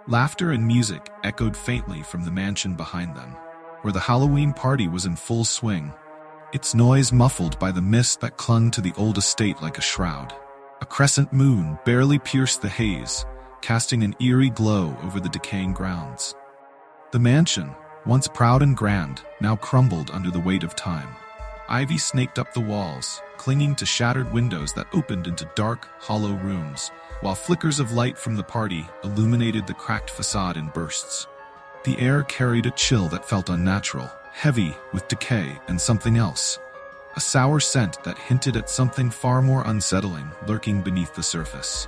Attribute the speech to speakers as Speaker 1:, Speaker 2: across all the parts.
Speaker 1: Laughter and music echoed faintly from the mansion behind them, where the Halloween party was in full swing, its noise muffled by the mist that clung to the old estate like a shroud. A crescent moon barely pierced the haze, casting an eerie glow over the decaying grounds. The mansion, once proud and grand, now crumbled under the weight of time. Ivy snaked up the walls, clinging to shattered windows that opened into dark, hollow rooms, while flickers of light from the party illuminated the cracked facade in bursts. The air carried a chill that felt unnatural, heavy with decay and something else. A sour scent that hinted at something far more unsettling lurking beneath the surface.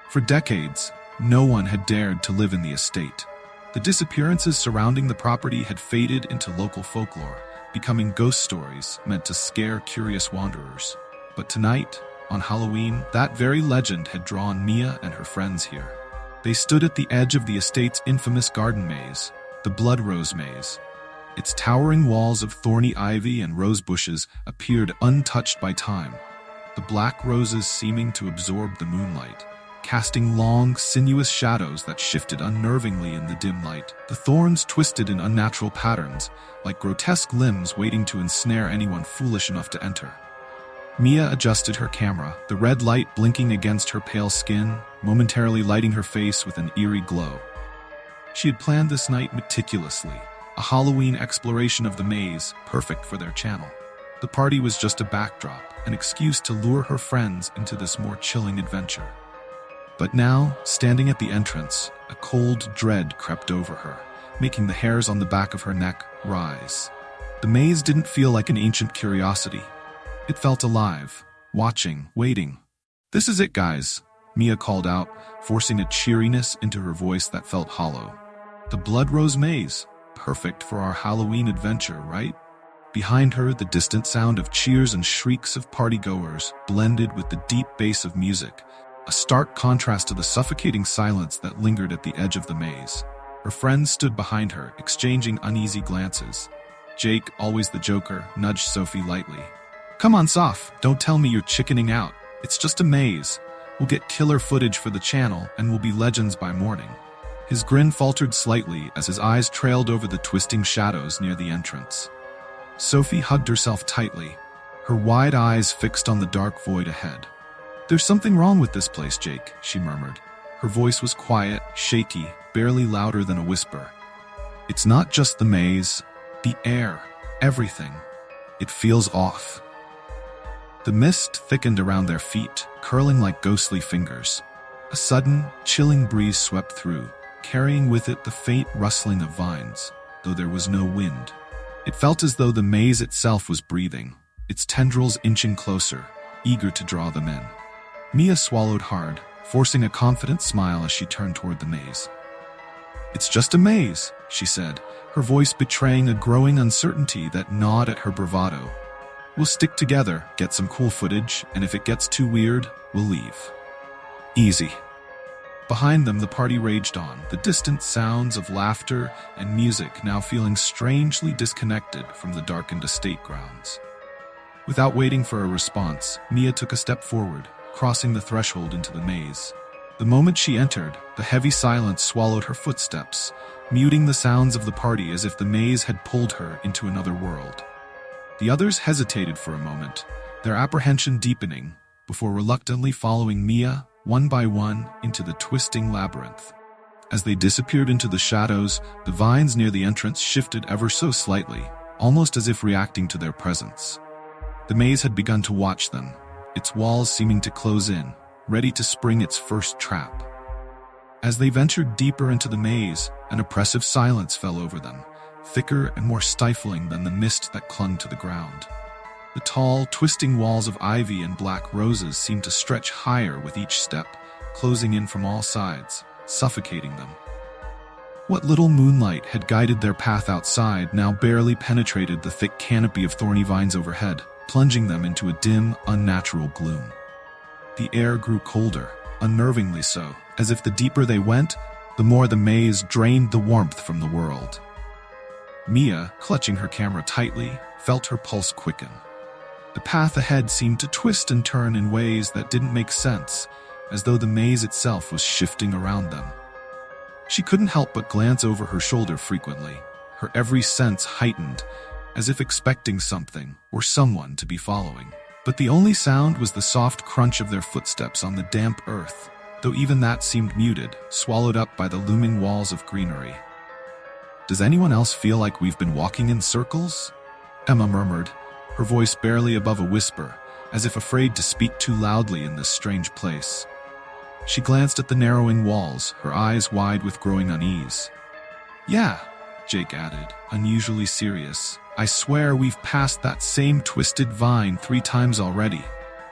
Speaker 1: For decades, no one had dared to live in the estate. The disappearances surrounding the property had faded into local folklore, becoming ghost stories meant to scare curious wanderers. But tonight, on Halloween, that very legend had drawn Mia and her friends here. They stood at the edge of the estate's infamous garden maze, the Blood Rose Maze. Its towering walls of thorny ivy and rose bushes appeared untouched by time, the black roses seeming to absorb the moonlight, casting long, sinuous shadows that shifted unnervingly in the dim light. The thorns twisted in unnatural patterns, like grotesque limbs waiting to ensnare anyone foolish enough to enter. Mia adjusted her camera, the red light blinking against her pale skin, momentarily lighting her face with an eerie glow. She had planned this night meticulously, a Halloween exploration of the maze, perfect for their channel. The party was just a backdrop, an excuse to lure her friends into this more chilling adventure. But now, standing at the entrance, a cold dread crept over her, making the hairs on the back of her neck rise. The maze didn't feel like an ancient curiosity. It felt alive, watching, waiting. "This is it, guys," Mia called out, forcing a cheeriness into her voice that felt hollow. "The Blood Rose Maze, perfect for our Halloween adventure, right?" Behind her, the distant sound of cheers and shrieks of partygoers blended with the deep bass of music, a stark contrast to the suffocating silence that lingered at the edge of the maze. Her friends stood behind her, exchanging uneasy glances. Jake, always the joker, nudged Sophie lightly. "Come on, Soph, don't tell me you're chickening out. It's just a maze. We'll get killer footage for the channel and we'll be legends by morning." His grin faltered slightly as his eyes trailed over the twisting shadows near the entrance. Sophie hugged herself tightly, her wide eyes fixed on the dark void ahead. "There's something wrong with this place, Jake," she murmured. Her voice was quiet, shaky, barely louder than a whisper. "It's not just the maze, the air, everything. It feels off." The mist thickened around their feet, curling like ghostly fingers. A sudden, chilling breeze swept through, carrying with it the faint rustling of vines, though there was no wind. It felt as though the maze itself was breathing, its tendrils inching closer, eager to draw them in. Mia swallowed hard, forcing a confident smile as she turned toward the maze. "It's just a maze," she said, her voice betraying a growing uncertainty that gnawed at her bravado. "We'll stick together, get some cool footage, and if it gets too weird, we'll leave." "Easy." Behind them, the party raged on, the distant sounds of laughter and music now feeling strangely disconnected from the darkened estate grounds. Without waiting for a response, Mia took a step forward, crossing the threshold into the maze. The moment she entered, the heavy silence swallowed her footsteps, muting the sounds of the party as if the maze had pulled her into another world. The others hesitated for a moment, their apprehension deepening, before reluctantly following Mia, one by one, into the twisting labyrinth. As they disappeared into the shadows, the vines near the entrance shifted ever so slightly, almost as if reacting to their presence. The maze had begun to watch them, its walls seeming to close in, ready to spring its first trap. As they ventured deeper into the maze, an oppressive silence fell over them, thicker and more stifling than the mist that clung to the ground. The tall, twisting walls of ivy and black roses seemed to stretch higher with each step, closing in from all sides, suffocating them. What little moonlight had guided their path outside now barely penetrated the thick canopy of thorny vines overhead, plunging them into a dim, unnatural gloom. The air grew colder, unnervingly so, as if the deeper they went, the more the maze drained the warmth from the world. Mia, clutching her camera tightly, felt her pulse quicken. The path ahead seemed to twist and turn in ways that didn't make sense, as though the maze itself was shifting around them. She couldn't help but glance over her shoulder frequently, her every sense heightened, as if expecting something or someone to be following. But the only sound was the soft crunch of their footsteps on the damp earth, though even that seemed muted, swallowed up by the looming walls of greenery. "Does anyone else feel like we've been walking in circles?" Emma murmured, her voice barely above a whisper, as if afraid to speak too loudly in this strange place. She glanced at the narrowing walls, her eyes wide with growing unease. "Yeah," Jake added, unusually serious. "I swear we've passed that same twisted vine 3 times already."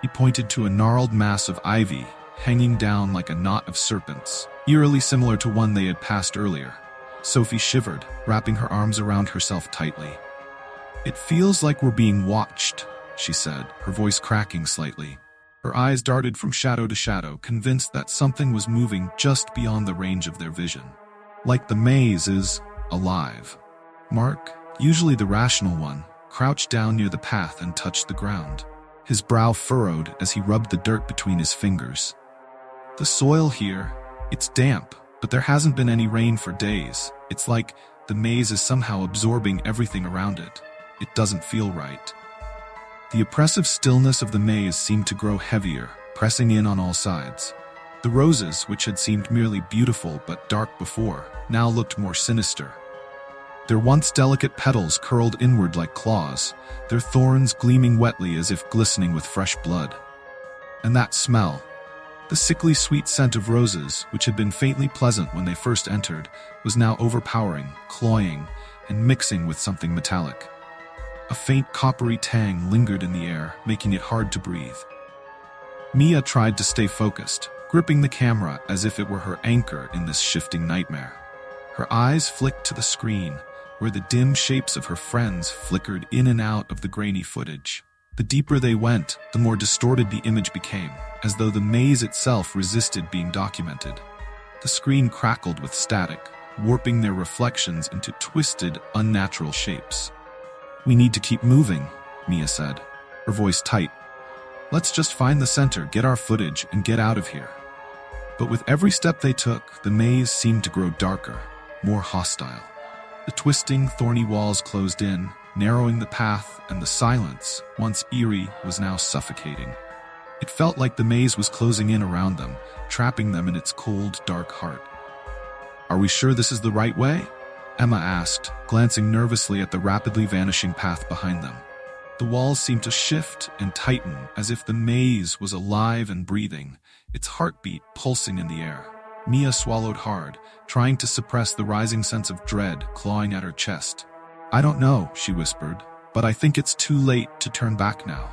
Speaker 1: He pointed to a gnarled mass of ivy, hanging down like a knot of serpents, eerily similar to one they had passed earlier. Sophie shivered, wrapping her arms around herself tightly. "It feels like we're being watched," she said, her voice cracking slightly. Her eyes darted from shadow to shadow, convinced that something was moving just beyond the range of their vision. Like the maze is alive. Mark, usually the rational one, crouched down near the path and touched the ground. His brow furrowed as he rubbed the dirt between his fingers. "The soil here, it's damp, but there hasn't been any rain for days. It's like the maze is somehow absorbing everything around it. It doesn't feel right." The oppressive stillness of the maze seemed to grow heavier, pressing in on all sides. The roses, which had seemed merely beautiful but dark before, now looked more sinister. Their once delicate petals curled inward like claws, their thorns gleaming wetly as if glistening with fresh blood. And that smell, the sickly sweet scent of roses, which had been faintly pleasant when they first entered, was now overpowering, cloying, and mixing with something metallic. A faint coppery tang lingered in the air, making it hard to breathe. Mia tried to stay focused, gripping the camera as if it were her anchor in this shifting nightmare. Her eyes flicked to the screen, where the dim shapes of her friends flickered in and out of the grainy footage. The deeper they went, the more distorted the image became, as though the maze itself resisted being documented. The screen crackled with static, warping their reflections into twisted, unnatural shapes. "We need to keep moving," Mia said, her voice tight. "Let's just find the center, get our footage, and get out of here." But with every step they took, the maze seemed to grow darker, more hostile. The twisting, thorny walls closed in, narrowing the path, and the silence, once eerie, was now suffocating. It felt like the maze was closing in around them, trapping them in its cold, dark heart. "Are we sure this is the right way?" Emma asked, glancing nervously at the rapidly vanishing path behind them. The walls seemed to shift and tighten, as if the maze was alive and breathing, its heartbeat pulsing in the air. Mia swallowed hard, trying to suppress the rising sense of dread clawing at her chest. "I don't know," she whispered, "but I think it's too late to turn back now."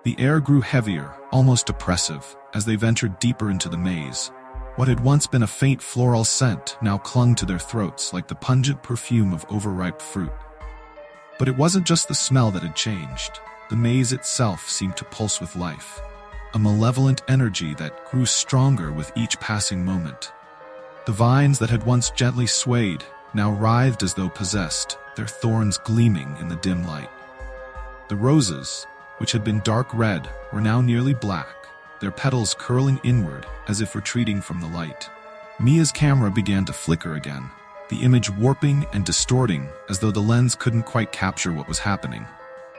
Speaker 1: The air grew heavier, almost oppressive, as they ventured deeper into the maze. What had once been a faint floral scent now clung to their throats like the pungent perfume of overripe fruit. But it wasn't just the smell that had changed. The maze itself seemed to pulse with life, a malevolent energy that grew stronger with each passing moment. The vines that had once gently swayed now writhed as though possessed, their thorns gleaming in the dim light. The roses, which had been dark red, were now nearly black, their petals curling inward as if retreating from the light. Mia's camera began to flicker again, the image warping and distorting as though the lens couldn't quite capture what was happening.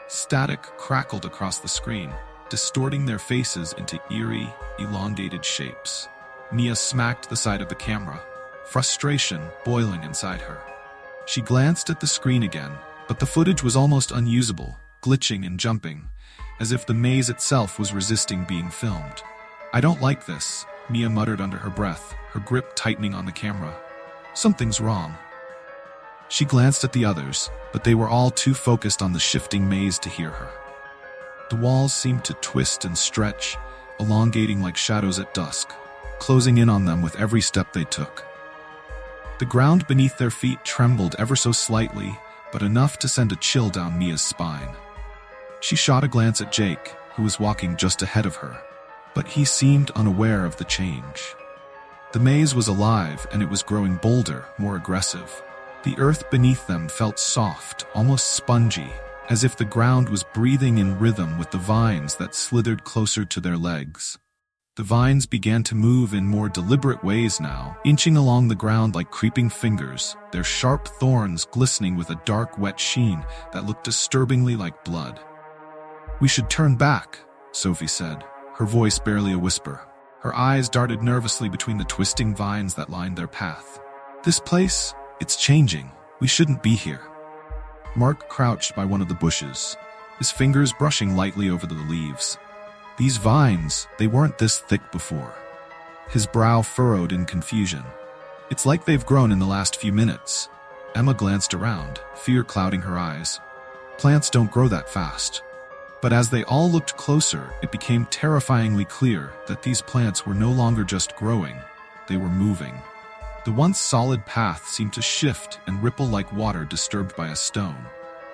Speaker 1: Static crackled across the screen, distorting their faces into eerie, elongated shapes. Mia smacked the side of the camera, frustration boiling inside her. She glanced at the screen again, but the footage was almost unusable, glitching and jumping, as if the maze itself was resisting being filmed. "I don't like this," Mia muttered under her breath, her grip tightening on the camera. "Something's wrong." She glanced at the others, but they were all too focused on the shifting maze to hear her. The walls seemed to twist and stretch, elongating like shadows at dusk, closing in on them with every step they took. The ground beneath their feet trembled ever so slightly, but enough to send a chill down Mia's spine. She shot a glance at Jake, who was walking just ahead of her, but he seemed unaware of the change. The maze was alive, and it was growing bolder, more aggressive. The earth beneath them felt soft, almost spongy, as if the ground was breathing in rhythm with the vines that slithered closer to their legs. The vines began to move in more deliberate ways now, inching along the ground like creeping fingers, their sharp thorns glistening with a dark, wet sheen that looked disturbingly like blood. "We should turn back," Sophie said, her voice barely a whisper. Her eyes darted nervously between the twisting vines that lined their path. "This place, it's changing. We shouldn't be here." Mark crouched by one of the bushes, his fingers brushing lightly over the leaves. These vines, they weren't this thick before. His brow furrowed in confusion. "It's like they've grown in the last few minutes." Emma glanced around, fear clouding her eyes. Plants don't grow that fast. But as they all looked closer, it became terrifyingly clear that these plants were no longer just growing, they were moving. The once solid path seemed to shift and ripple like water disturbed by a stone.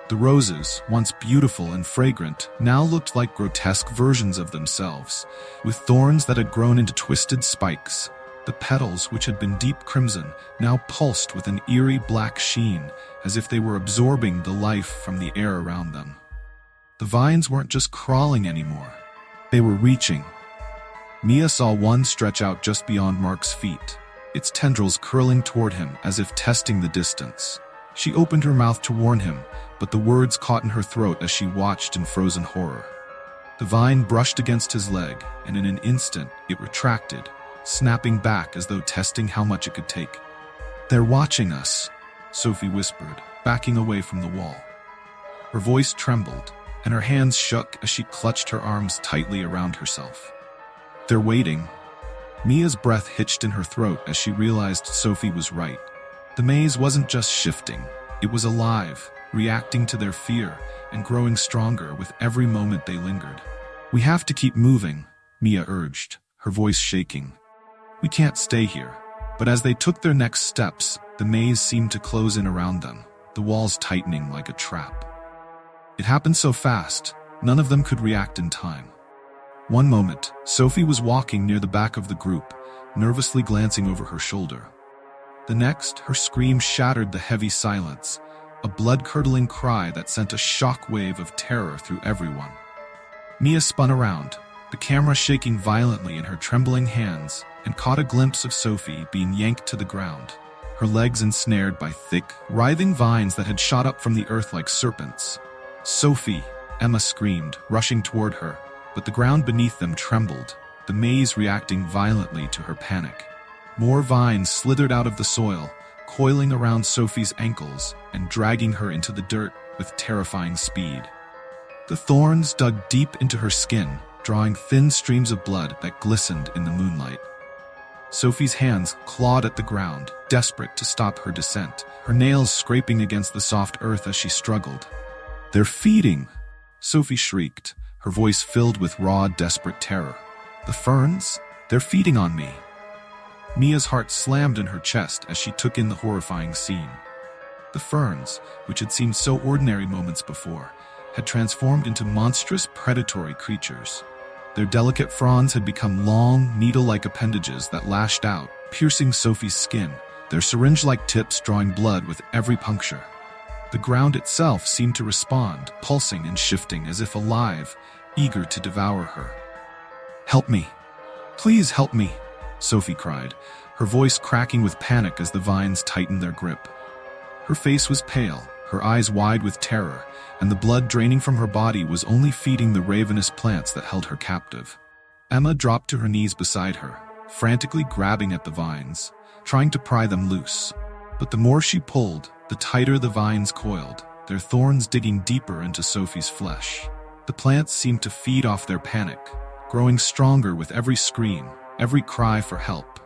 Speaker 1: The roses, once beautiful and fragrant, now looked like grotesque versions of themselves, with thorns that had grown into twisted spikes. The petals, which had been deep crimson, now pulsed with an eerie black sheen, as if they were absorbing the life from the air around them. The vines weren't just crawling anymore. They were reaching. Mia saw one stretch out just beyond Mark's feet, its tendrils curling toward him as if testing the distance. She opened her mouth to warn him, but the words caught in her throat as she watched in frozen horror. The vine brushed against his leg, and in an instant it retracted, snapping back as though testing how much it could take. "They're watching us," Sophie whispered, backing away from the wall. Her voice trembled, and her hands shook as she clutched her arms tightly around herself. "They're waiting." Mia's breath hitched in her throat as she realized Sophie was right. The maze wasn't just shifting, it was alive, reacting to their fear and growing stronger with every moment they lingered. "We have to keep moving," Mia urged, her voice shaking. "We can't stay here." But as they took their next steps, the maze seemed to close in around them, the walls tightening like a trap. It happened so fast, none of them could react in time. One moment, Sophie was walking near the back of the group, nervously glancing over her shoulder. The next, her scream shattered the heavy silence, a blood-curdling cry that sent a shock wave of terror through everyone. Mia spun around, the camera shaking violently in her trembling hands, and caught a glimpse of Sophie being yanked to the ground, her legs ensnared by thick, writhing vines that had shot up from the earth like serpents. "Sophie!" Emma screamed, rushing toward her, but the ground beneath them trembled, the maze reacting violently to her panic. More vines slithered out of the soil, coiling around Sophie's ankles and dragging her into the dirt with terrifying speed. The thorns dug deep into her skin, drawing thin streams of blood that glistened in the moonlight. Sophie's hands clawed at the ground, desperate to stop her descent, her nails scraping against the soft earth as she struggled. "They're feeding!" Sophie shrieked, her voice filled with raw, desperate terror. "The ferns? They're feeding on me!" Mia's heart slammed in her chest as she took in the horrifying scene. The ferns, which had seemed so ordinary moments before, had transformed into monstrous predatory creatures. Their delicate fronds had become long, needle-like appendages that lashed out, piercing Sophie's skin, their syringe-like tips drawing blood with every puncture. The ground itself seemed to respond, pulsing and shifting as if alive, eager to devour her. "Help me! Please help me!" Sophie cried, her voice cracking with panic as the vines tightened their grip. Her face was pale, her eyes wide with terror, and the blood draining from her body was only feeding the ravenous plants that held her captive. Emma dropped to her knees beside her, frantically grabbing at the vines, trying to pry them loose. But the more she pulled, the tighter the vines coiled, their thorns digging deeper into Sophie's flesh. The plants seemed to feed off their panic, growing stronger with every scream, every cry for help.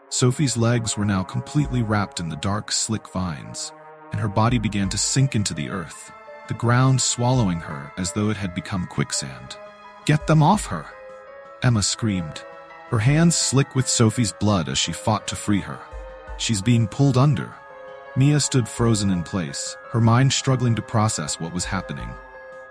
Speaker 1: Sophie's legs were now completely wrapped in the dark, slick vines, and her body began to sink into the earth, the ground swallowing her as though it had become quicksand. "Get them off her!" Emma screamed, her hands slick with Sophie's blood as she fought to free her. "She's being pulled under." Mia stood frozen in place, her mind struggling to process what was happening.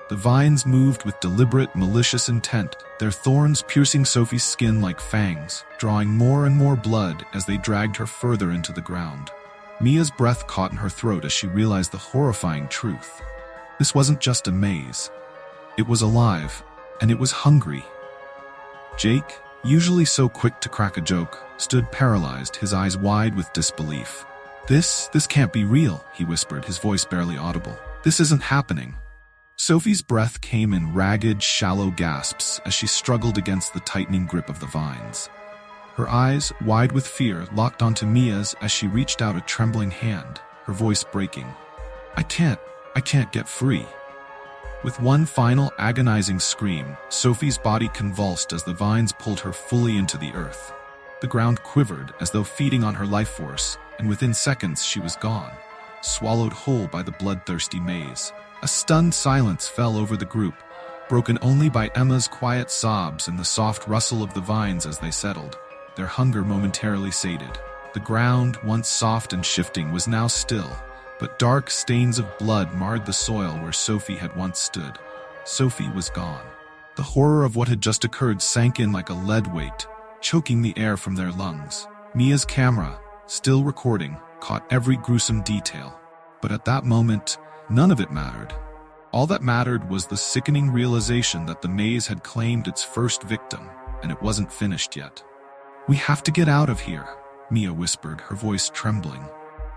Speaker 1: The vines moved with deliberate, malicious intent, their thorns piercing Sophie's skin like fangs, drawing more and more blood as they dragged her further into the ground. Mia's breath caught in her throat as she realized the horrifying truth. This wasn't just a maze. It was alive, and it was hungry. "Jake, usually so quick to crack a joke, stood paralyzed, his eyes wide with disbelief. This can't be real, he whispered, his voice barely audible. This isn't happening. Sophie's breath came in ragged, shallow gasps as she struggled against the tightening grip of the vines. Her eyes, wide with fear, locked onto Mia's as she reached out a trembling hand, her voice breaking. I can't get free. With one final agonizing scream, Sophie's body convulsed as the vines pulled her fully into the earth. The ground quivered as though feeding on her life force, and within seconds she was gone, swallowed whole by the bloodthirsty maze. A stunned silence fell over the group, broken only by Emma's quiet sobs and the soft rustle of the vines as they settled, their hunger momentarily sated. The ground, once soft and shifting, was now still, but dark stains of blood marred the soil where Sophie had once stood. Sophie was gone. The horror of what had just occurred sank in like a lead weight, choking the air from their lungs. Mia's camera, still recording, caught every gruesome detail. But at that moment, none of it mattered. All that mattered was the sickening realization that the maze had claimed its first victim, and it wasn't finished yet. We have to get out of here, Mia whispered, her voice trembling.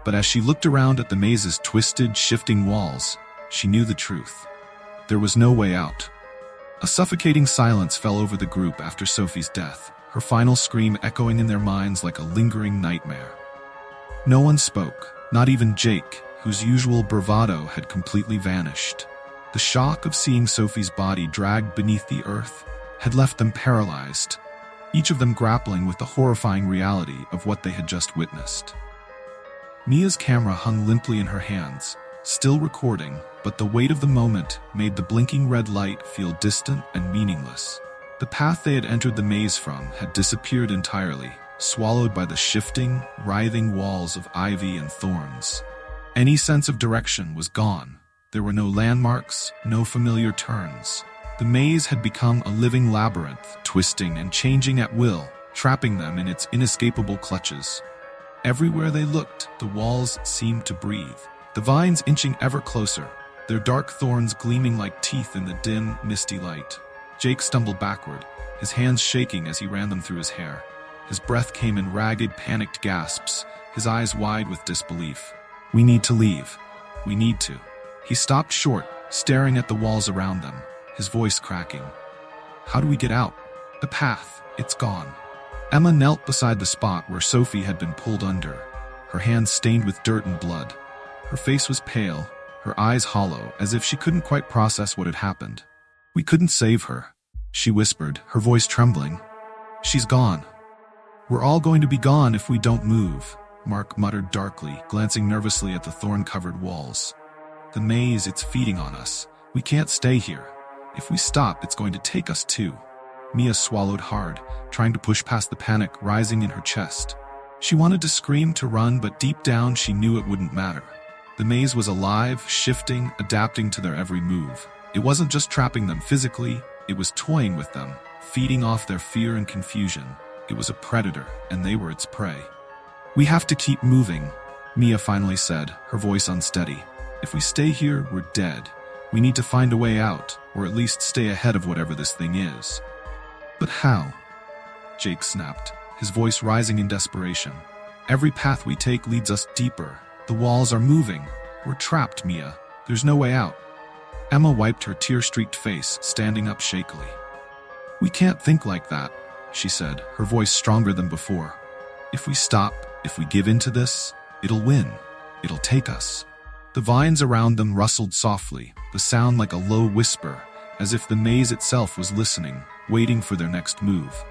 Speaker 1: But as she looked around at the maze's twisted, shifting walls, she knew the truth. There was no way out. A suffocating silence fell over the group after Sophie's death, her final scream echoing in their minds like a lingering nightmare. No one spoke, not even Jake, whose usual bravado had completely vanished. The shock of seeing Sophie's body dragged beneath the earth had left them paralyzed, each of them grappling with the horrifying reality of what they had just witnessed. Mia's camera hung limply in her hands, still recording, but the weight of the moment made the blinking red light feel distant and meaningless. The path they had entered the maze from had disappeared entirely, swallowed by the shifting, writhing walls of ivy and thorns. Any sense of direction was gone. There were no landmarks, no familiar turns. The maze had become a living labyrinth, twisting and changing at will, trapping them in its inescapable clutches. Everywhere they looked, the walls seemed to breathe, the vines inching ever closer, their dark thorns gleaming like teeth in the dim, misty light. Jake stumbled backward, his hands shaking as he ran them through his hair. His breath came in ragged, panicked gasps, his eyes wide with disbelief. We need to leave. We need to. He stopped short, staring at the walls around them, his voice cracking. How do we get out? The path, it's gone. Emma knelt beside the spot where Sophie had been pulled under, her hands stained with dirt and blood. Her face was pale, her eyes hollow, as if she couldn't quite process what had happened. We couldn't save her, she whispered, her voice trembling. She's gone. We're all going to be gone if we don't move, Mark muttered darkly, glancing nervously at the thorn-covered walls. The maze, it's feeding on us. We can't stay here. If we stop, it's going to take us too. Mia swallowed hard, trying to push past the panic rising in her chest. She wanted to scream, to run, but deep down she knew it wouldn't matter. The maze was alive, shifting, adapting to their every move. It wasn't just trapping them physically, it was toying with them, feeding off their fear and confusion. It was a predator, and they were its prey. We have to keep moving, Mia finally said, her voice unsteady. If we stay here, we're dead. We need to find a way out, or at least stay ahead of whatever this thing is. But how? Jake snapped, his voice rising in desperation. Every path we take leads us deeper. The walls are moving. We're trapped, Mia. There's no way out. Emma wiped her tear-streaked face, standing up shakily. We can't think like that, she said, her voice stronger than before. If we stop, if we give in to this, it'll win. It'll take us. The vines around them rustled softly, the sound like a low whisper, as if the maze itself was listening, waiting for their next move.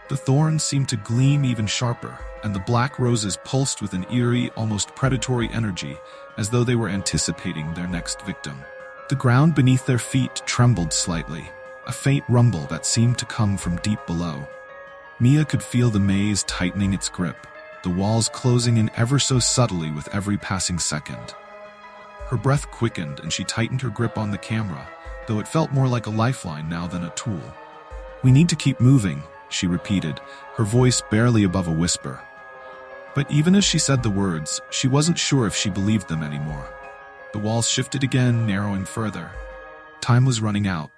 Speaker 1: The thorns seemed to gleam even sharper, and the black roses pulsed with an eerie, almost predatory energy, as though they were anticipating their next victim. The ground beneath their feet trembled slightly, a faint rumble that seemed to come from deep below. Mia could feel the maze tightening its grip, the walls closing in ever so subtly with every passing second. Her breath quickened and she tightened her grip on the camera, though it felt more like a lifeline now than a tool. We need to keep moving, she repeated, her voice barely above a whisper. But even as she said the words, she wasn't sure if she believed them anymore. The walls shifted again, narrowing further. Time was running out.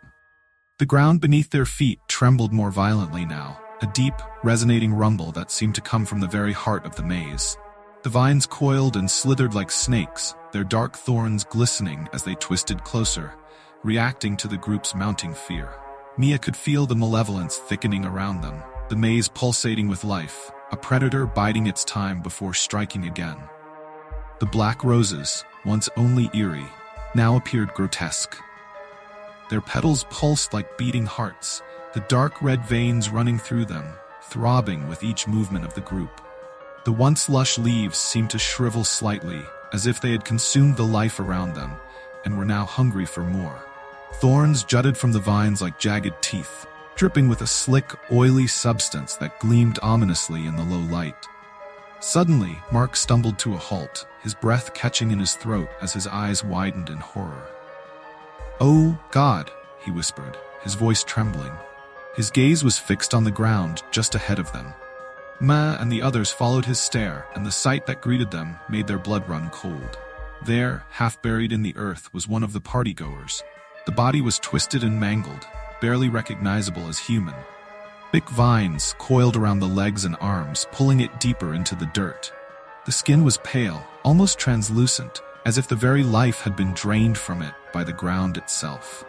Speaker 1: The ground beneath their feet trembled more violently now, a deep, resonating rumble that seemed to come from the very heart of the maze. The vines coiled and slithered like snakes, their dark thorns glistening as they twisted closer, reacting to the group's mounting fear. Mia could feel the malevolence thickening around them, the maze pulsating with life, a predator biding its time before striking again. The black roses, once only eerie, now appeared grotesque. Their petals pulsed like beating hearts, the dark red veins running through them, throbbing with each movement of the group. The once lush leaves seemed to shrivel slightly, as if they had consumed the life around them, and were now hungry for more. Thorns jutted from the vines like jagged teeth, dripping with a slick, oily substance that gleamed ominously in the low light. Suddenly, Mark stumbled to a halt, his breath catching in his throat as his eyes widened in horror. "Oh, God," he whispered, his voice trembling. His gaze was fixed on the ground just ahead of them. Ma and the others followed his stare, and the sight that greeted them made their blood run cold. There, half buried in the earth, was one of the partygoers. The body was twisted and mangled, barely recognizable as human. Thick vines coiled around the legs and arms, pulling it deeper into the dirt. The skin was pale, almost translucent, as if the very life had been drained from it by the ground itself.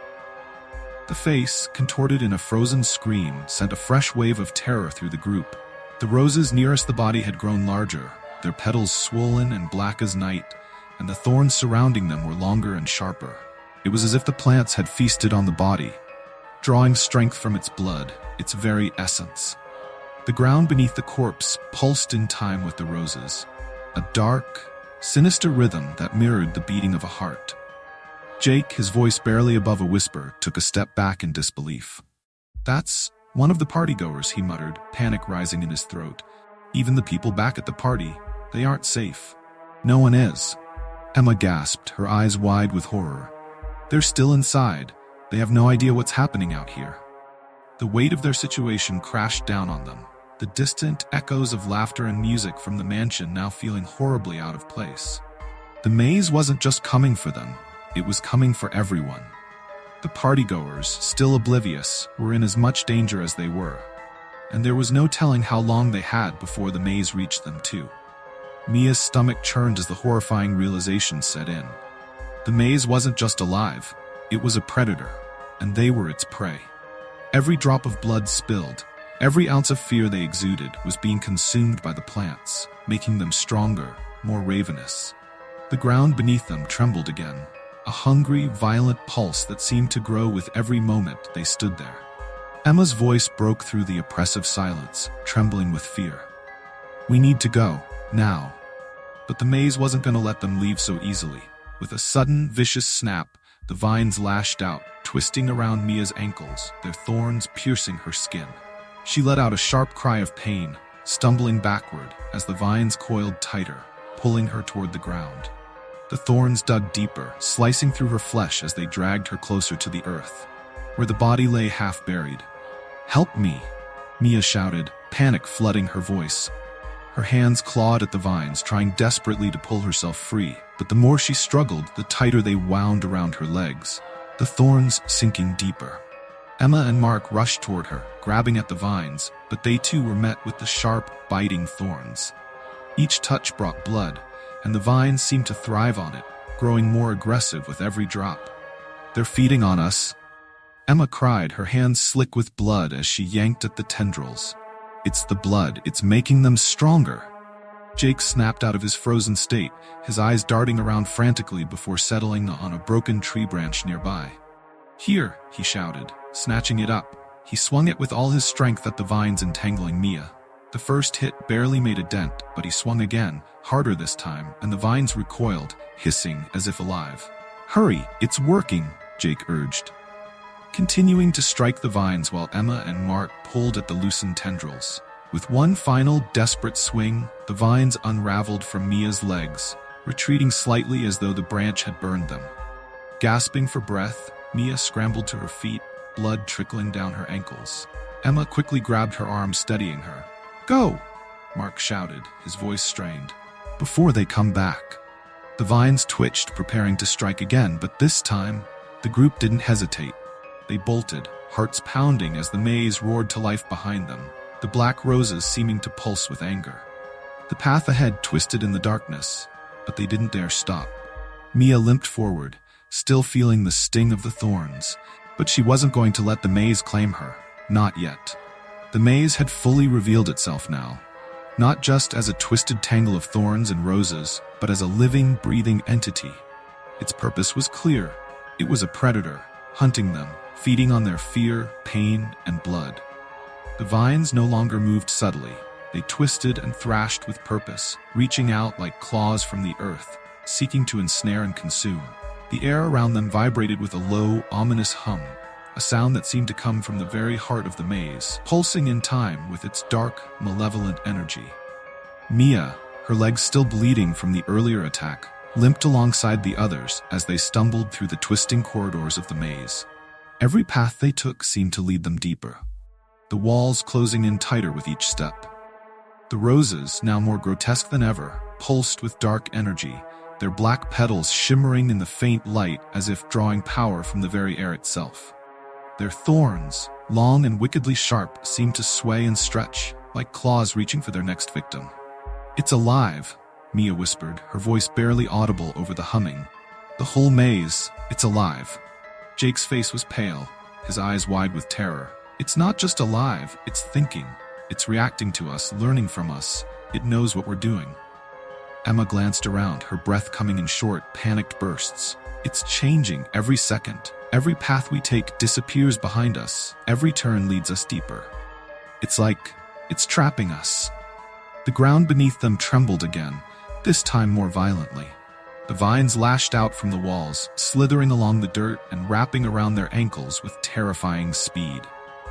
Speaker 1: The face, contorted in a frozen scream, sent a fresh wave of terror through the group. The roses nearest the body had grown larger, their petals swollen and black as night, and the thorns surrounding them were longer and sharper. It was as if the plants had feasted on the body, drawing strength from its blood, its very essence. The ground beneath the corpse pulsed in time with the roses, a dark, sinister rhythm that mirrored the beating of a heart. Jake, his voice barely above a whisper, took a step back in disbelief. "That's one of the partygoers," he muttered, panic rising in his throat. "Even the people back at the party, they aren't safe." "No one is." Emma gasped, her eyes wide with horror. "They're still inside. They have no idea what's happening out here." The weight of their situation crashed down on them, the distant echoes of laughter and music from the mansion now feeling horribly out of place. The maze wasn't just coming for them, it was coming for everyone. The partygoers, still oblivious, were in as much danger as they were, and there was no telling how long they had before the maze reached them too. Mia's stomach churned as the horrifying realization set in. The maze wasn't just alive, it was a predator, and they were its prey. Every drop of blood spilled, every ounce of fear they exuded was being consumed by the plants, making them stronger, more ravenous. The ground beneath them trembled again, a hungry, violent pulse that seemed to grow with every moment they stood there. Emma's voice broke through the oppressive silence, trembling with fear. "We need to go, now." But the maze wasn't going to let them leave so easily. With a sudden, vicious snap, the vines lashed out, twisting around Mia's ankles, their thorns piercing her skin. She let out a sharp cry of pain, stumbling backward as the vines coiled tighter, pulling her toward the ground. The thorns dug deeper, slicing through her flesh as they dragged her closer to the earth, where the body lay half buried. "Help me," Mia shouted, panic flooding her voice. Her hands clawed at the vines, trying desperately to pull herself free, but the more she struggled, the tighter they wound around her legs, the thorns sinking deeper. Emma and Mark rushed toward her, grabbing at the vines, but they too were met with the sharp, biting thorns. Each touch brought blood, and the vines seemed to thrive on it, growing more aggressive with every drop. "They're feeding on us," Emma cried, her hands slick with blood as she yanked at the tendrils. "It's the blood, it's making them stronger." Jake snapped out of his frozen state, his eyes darting around frantically before settling on a broken tree branch nearby. "Here," he shouted, snatching it up. He swung it with all his strength at the vines entangling Mia. The first hit barely made a dent, but he swung again, harder this time, and the vines recoiled, hissing as if alive. "Hurry, it's working," Jake urged, continuing to strike the vines while Emma and Mark pulled at the loosened tendrils. With one final, desperate swing, the vines unraveled from Mia's legs, retreating slightly as though the branch had burned them. Gasping for breath, Mia scrambled to her feet, blood trickling down her ankles. Emma quickly grabbed her arm, steadying her. "Go!" Mark shouted, his voice strained. "Before they come back." The vines twitched, preparing to strike again, but this time, the group didn't hesitate. They bolted, hearts pounding as the maze roared to life behind them, the black roses seeming to pulse with anger. The path ahead twisted in the darkness, but they didn't dare stop. Mia limped forward, still feeling the sting of the thorns, but she wasn't going to let the maze claim her. Not yet. The maze had fully revealed itself now, not just as a twisted tangle of thorns and roses, but as a living, breathing entity. Its purpose was clear. It was a predator, hunting them, feeding on their fear, pain, and blood. The vines no longer moved subtly. They twisted and thrashed with purpose, reaching out like claws from the earth, seeking to ensnare and consume. The air around them vibrated with a low, ominous hum, a sound that seemed to come from the very heart of the maze, pulsing in time with its dark, malevolent energy. Mia, her legs still bleeding from the earlier attack, limped alongside the others as they stumbled through the twisting corridors of the maze. Every path they took seemed to lead them deeper, the walls closing in tighter with each step. The roses, now more grotesque than ever, pulsed with dark energy, their black petals shimmering in the faint light as if drawing power from the very air itself. Their thorns, long and wickedly sharp, seemed to sway and stretch, like claws reaching for their next victim. "It's alive," Mia whispered, her voice barely audible over the humming. "The whole maze, it's alive." Jake's face was pale, his eyes wide with terror. "It's not just alive, it's thinking. It's reacting to us, learning from us. It knows what we're doing." Emma glanced around, her breath coming in short, panicked bursts. "It's changing every second. Every path we take disappears behind us. Every turn leads us deeper. It's like it's trapping us." The ground beneath them trembled again, this time more violently. The vines lashed out from the walls, slithering along the dirt and wrapping around their ankles with terrifying speed.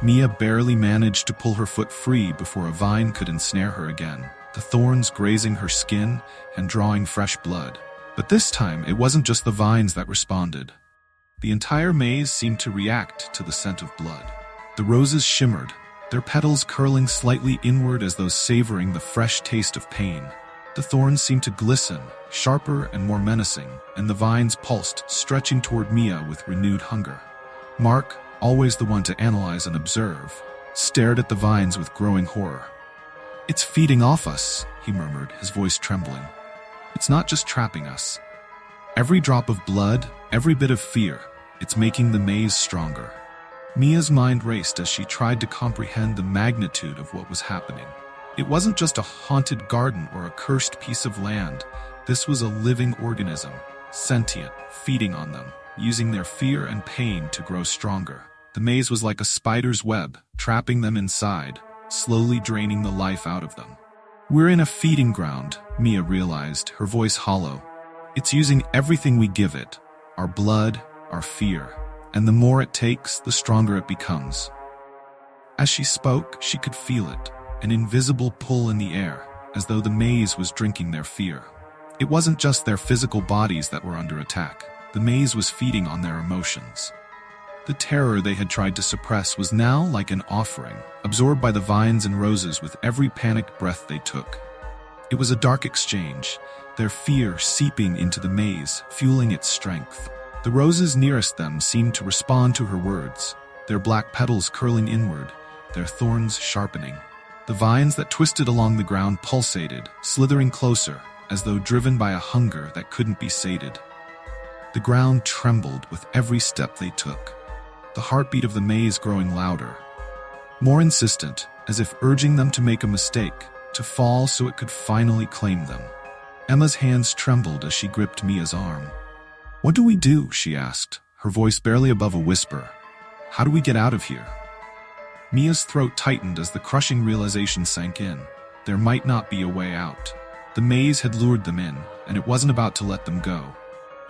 Speaker 1: Mia barely managed to pull her foot free before a vine could ensnare her again, the thorns grazing her skin and drawing fresh blood. But this time, it wasn't just the vines that responded. The entire maze seemed to react to the scent of blood. The roses shimmered, their petals curling slightly inward as though savoring the fresh taste of pain. The thorns seemed to glisten, sharper and more menacing, and the vines pulsed, stretching toward Mia with renewed hunger. Mark, always the one to analyze and observe, stared at the vines with growing horror. "It's feeding off us," he murmured, his voice trembling. "It's not just trapping us. Every drop of blood, every bit of fear, it's making the maze stronger." Mia's mind raced as she tried to comprehend the magnitude of what was happening. It wasn't just a haunted garden or a cursed piece of land. This was a living organism, sentient, feeding on them, using their fear and pain to grow stronger. The maze was like a spider's web, trapping them inside, slowly draining the life out of them. "We're in a feeding ground," Mia realized, her voice hollow. "It's using everything we give it, our blood, our fear, and the more it takes, the stronger it becomes." As she spoke, she could feel it, an invisible pull in the air, as though the maze was drinking their fear. It wasn't just their physical bodies that were under attack. The maze was feeding on their emotions. The terror they had tried to suppress was now like an offering, absorbed by the vines and roses with every panicked breath they took. It was a dark exchange, their fear seeping into the maze, fueling its strength. The roses nearest them seemed to respond to her words, their black petals curling inward, their thorns sharpening. The vines that twisted along the ground pulsated, slithering closer, as though driven by a hunger that couldn't be sated. The ground trembled with every step they took, the heartbeat of the maze growing louder, more insistent, as if urging them to make a mistake, to fall so it could finally claim them. Emma's hands trembled as she gripped Mia's arm. "What do we do?" she asked, her voice barely above a whisper. "How do we get out of here?" Mia's throat tightened as the crushing realization sank in. There might not be a way out. The maze had lured them in, and it wasn't about to let them go.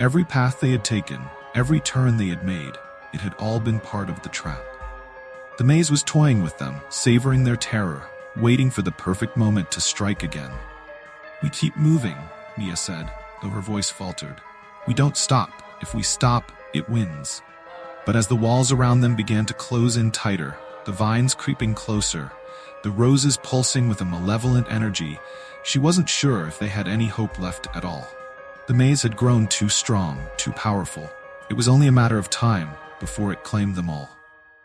Speaker 1: Every path they had taken, every turn they had made, it had all been part of the trap. The maze was toying with them, savoring their terror, waiting for the perfect moment to strike again. "We keep moving," Mia said, though her voice faltered. "We don't stop. If we stop, it wins." But as the walls around them began to close in tighter, the vines creeping closer, the roses pulsing with a malevolent energy, she wasn't sure if they had any hope left at all. The maze had grown too strong, too powerful. It was only a matter of time before it claimed them all.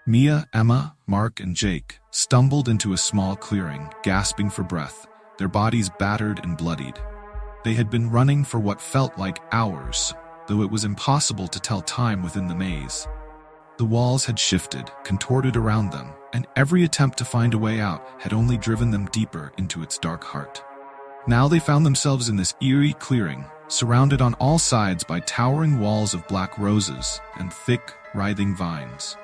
Speaker 1: Mia, Emma, Mark, and Jake stumbled into a small clearing, gasping for breath, their bodies battered and bloodied. They had been running for what felt like hours, though it was impossible to tell time within the maze. The walls had shifted, contorted around them, and every attempt to find a way out had only driven them deeper into its dark heart. Now they found themselves in this eerie clearing, surrounded on all sides by towering walls of black roses and thick, writhing vines.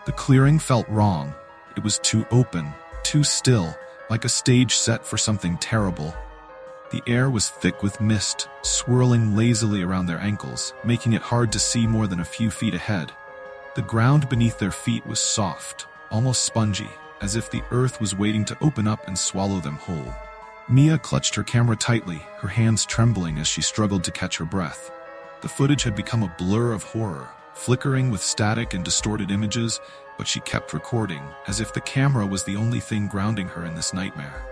Speaker 1: The clearing felt wrong. It was too open, too still, like a stage set for something terrible. The air was thick with mist, swirling lazily around their ankles, making it hard to see more than a few feet ahead. The ground beneath their feet was soft, almost spongy, as if the earth was waiting to open up and swallow them whole. Mia clutched her camera tightly, her hands trembling as she struggled to catch her breath. The footage had become a blur of horror, flickering with static and distorted images, but she kept recording, as if the camera was the only thing grounding her in this nightmare.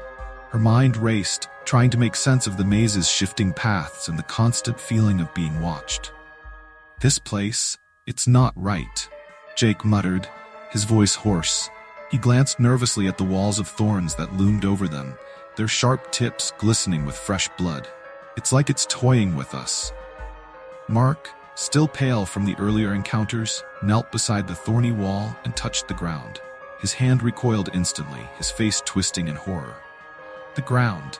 Speaker 1: Her mind raced, trying to make sense of the maze's shifting paths and the constant feeling of being watched. "This place, it's not right," Jake muttered, his voice hoarse. He glanced nervously at the walls of thorns that loomed over them, their sharp tips glistening with fresh blood. "It's like it's toying with us." Mark, still pale from the earlier encounters, knelt beside the thorny wall and touched the ground. His hand recoiled instantly, his face twisting in horror. "The ground.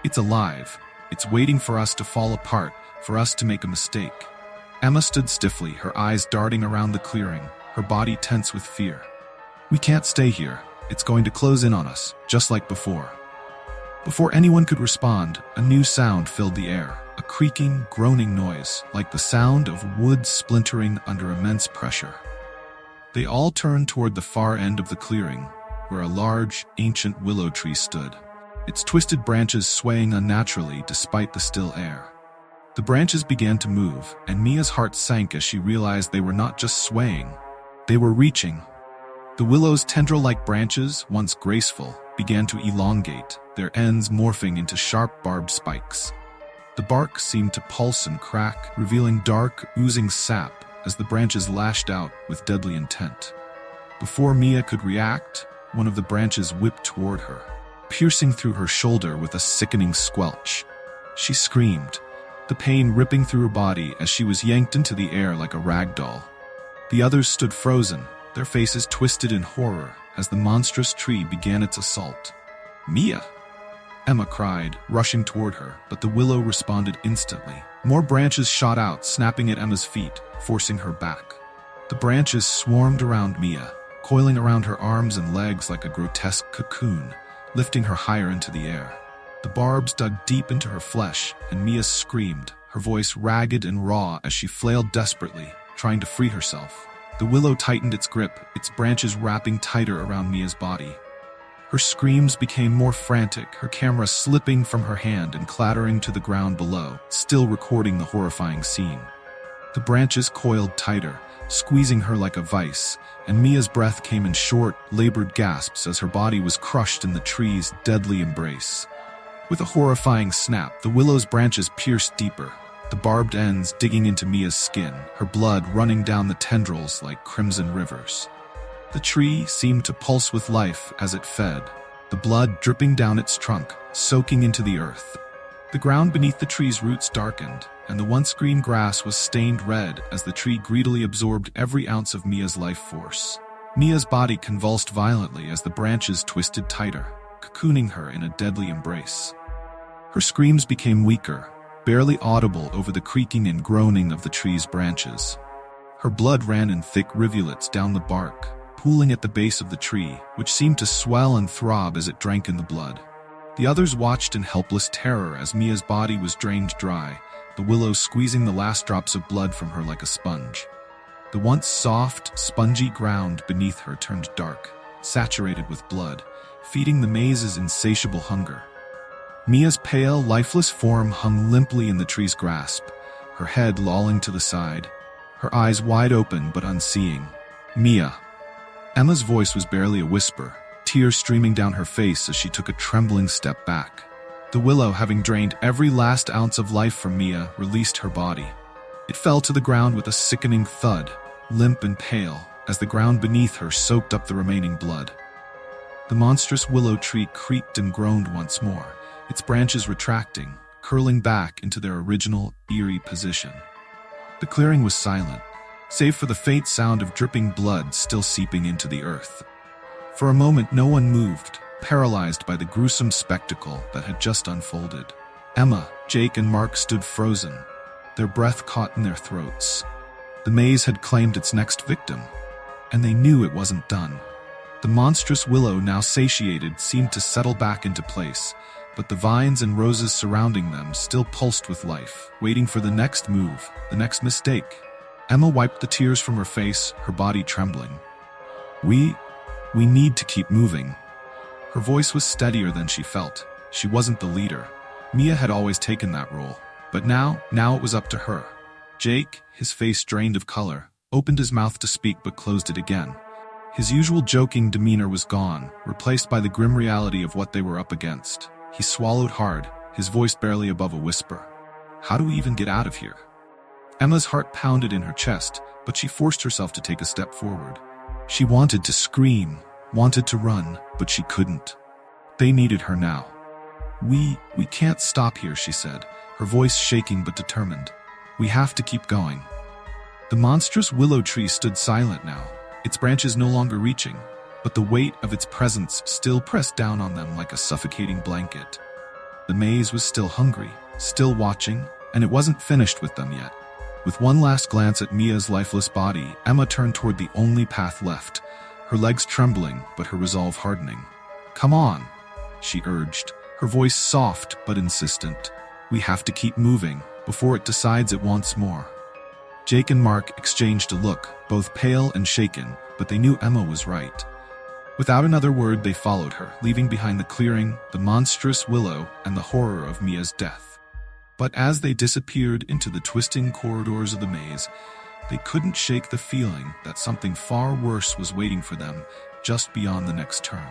Speaker 1: It's alive. It's waiting for us to fall apart, for us to make a mistake." Emma stood stiffly, her eyes darting around the clearing, her body tense with fear. "We can't stay here. It's going to close in on us, just like before." Before anyone could respond, a new sound filled the air, a creaking, groaning noise, like the sound of wood splintering under immense pressure. They all turned toward the far end of the clearing, where a large, ancient willow tree stood, its twisted branches swaying unnaturally despite the still air. The branches began to move, and Mia's heart sank as she realized they were not just swaying, they were reaching. The willow's tendril-like branches, once graceful, began to elongate, their ends morphing into sharp barbed spikes. The bark seemed to pulse and crack, revealing dark, oozing sap as the branches lashed out with deadly intent. Before Mia could react, one of the branches whipped toward her, piercing through her shoulder with a sickening squelch. She screamed, the pain ripping through her body as she was yanked into the air like a rag doll. The others stood frozen, their faces twisted in horror as the monstrous tree began its assault. "Mia!" Emma cried, rushing toward her, but the willow responded instantly. More branches shot out, snapping at Emma's feet, forcing her back. The branches swarmed around Mia, coiling around her arms and legs like a grotesque cocoon, lifting her higher into the air. The barbs dug deep into her flesh, and Mia screamed, her voice ragged and raw as she flailed desperately, trying to free herself. The willow tightened its grip, its branches wrapping tighter around Mia's body. Her screams became more frantic, her camera slipping from her hand and clattering to the ground below, still recording the horrifying scene. The branches coiled tighter, squeezing her like a vice, and Mia's breath came in short, labored gasps as her body was crushed in the tree's deadly embrace. With a horrifying snap, the willow's branches pierced deeper, the barbed ends digging into Mia's skin, her blood running down the tendrils like crimson rivers. The tree seemed to pulse with life as it fed, the blood dripping down its trunk, soaking into the earth. The ground beneath the tree's roots darkened, and the once green grass was stained red as the tree greedily absorbed every ounce of Mia's life force. Mia's body convulsed violently as the branches twisted tighter, cocooning her in a deadly embrace. Her screams became weaker, barely audible over the creaking and groaning of the tree's branches. Her blood ran in thick rivulets down the bark, pooling at the base of the tree, which seemed to swell and throb as it drank in the blood. The others watched in helpless terror as Mia's body was drained dry, the willow squeezing the last drops of blood from her like a sponge. The once soft, spongy ground beneath her turned dark, saturated with blood, feeding the maze's insatiable hunger. Mia's pale, lifeless form hung limply in the tree's grasp, her head lolling to the side, her eyes wide open but unseeing. "Mia!" Emma's voice was barely a whisper, tears streaming down her face as she took a trembling step back. The willow, having drained every last ounce of life from Mia, released her body. It fell to the ground with a sickening thud, limp and pale, as the ground beneath her soaked up the remaining blood. The monstrous willow tree creaked and groaned once more, its branches retracting, curling back into their original, eerie position. The clearing was silent, save for the faint sound of dripping blood still seeping into the earth. For a moment no one moved, paralyzed by the gruesome spectacle that had just unfolded. Emma, Jake, and Mark stood frozen, their breath caught in their throats. The maze had claimed its next victim, and they knew it wasn't done. The monstrous willow, now satiated, seemed to settle back into place, but the vines and roses surrounding them still pulsed with life, waiting for the next move, the next mistake. Emma wiped the tears from her face, her body trembling. We need to keep moving." Her voice was steadier than she felt. She wasn't the leader. Mia had always taken that role, but now it was up to her. Jake, his face drained of color, opened his mouth to speak but closed it again. His usual joking demeanor was gone, replaced by the grim reality of what they were up against. He swallowed hard, his voice barely above a whisper. "How do we even get out of here?" Emma's heart pounded in her chest, but she forced herself to take a step forward. She wanted to scream, wanted to run, but she couldn't. They needed her now. We can't stop here," she said, her voice shaking but determined. "We have to keep going." The monstrous willow tree stood silent now, its branches no longer reaching, but the weight of its presence still pressed down on them like a suffocating blanket. The maze was still hungry, still watching, and it wasn't finished with them yet. With one last glance at Mia's lifeless body, Emma turned toward the only path left, her legs trembling but her resolve hardening. "Come on," she urged, her voice soft but insistent. "We have to keep moving before it decides it wants more." Jake and Mark exchanged a look, both pale and shaken, but they knew Emma was right. Without another word, they followed her, leaving behind the clearing, the monstrous willow, and the horror of Mia's death. But as they disappeared into the twisting corridors of the maze, they couldn't shake the feeling that something far worse was waiting for them just beyond the next turn.